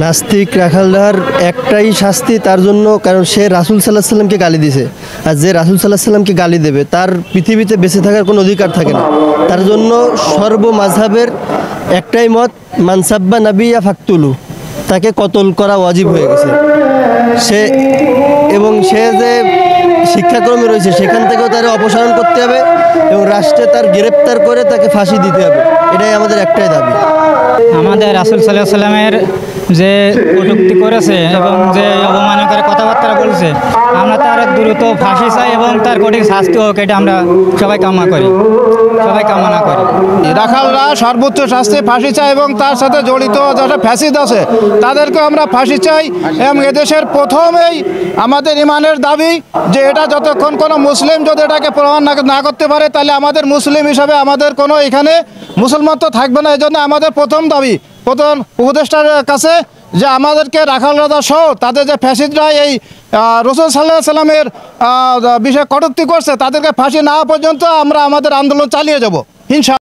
নাস্তিক রাখালদার একটাই শাস্তি তার জন্য, কারণ সে রাসূল সাল্লাল্লাহু আলাইহি সাল্লামকে গালি দিয়েছে। আর যে রাসূল সাল্লাল্লাহু আলাইহি সাল্লামকে গালি দেবে তার পৃথিবীতে বেঁচে থাকার কোনো অধিকার থাকে না। তার জন্য সর্ব মাযহাবের একটাই মত, মানসাব্বা নাবিয়া ফাকতুলু, তাকে কতল করা ওয়াজিব হয়ে গেছে। সে যে শিক্ষাক্রমে রয়েছে সেখান থেকেও তার অপসারণ করতে হবে এবং রাষ্ট্রে তার গ্রেপ্তার করে তাকে ফাঁসি দিতে হবে। এটাই আমাদের একটাই দাবি। আমাদের রাসূল সাল্লাল্লাহু আলাইহি সাল্লামের যে কটূক্তি করেছে এবং যে অবমাননাকর কথাবার্তা বলছে, আমরা তার দ্রুত ফাঁসি চাই এবং তার কঠিন শাস্তি হোক, এটা আমরা সবাই কামনা করি। রাখালরা সর্বোচ্চ শাস্তি ফাঁসি চাই এবং তার সাথে জড়িত যারা ফ্যাসিদ আছে তাদেরকে আমরা ফাঁসি চাই। এবং এদেশের প্রথমেই আমাদের ইমানের দাবি যে এটা যতক্ষণ কোনো মুসলিম যদি এটাকে প্রমাণ না করতে পারে তাহলে আমাদের মুসলিম হিসাবে আমাদের কোনো এখানে মুসলমান তো থাকবে না। এই জন্য আমাদের প্রথম দাবি প্রথম উপদেষ্টার কাছে যে আমাদেরকে রাখাল রাজা সহ তাদের যে ফ্যাসিদরা এই রাসূল সাল্লাল্লাহু আলাইহি সাল্লামের বিষয়ে কটূক্তি করছে তাদেরকে ফাঁসি না পর্যন্ত আমরা আমাদের আন্দোলন চালিয়ে যাব ইনশাআল্লাহ।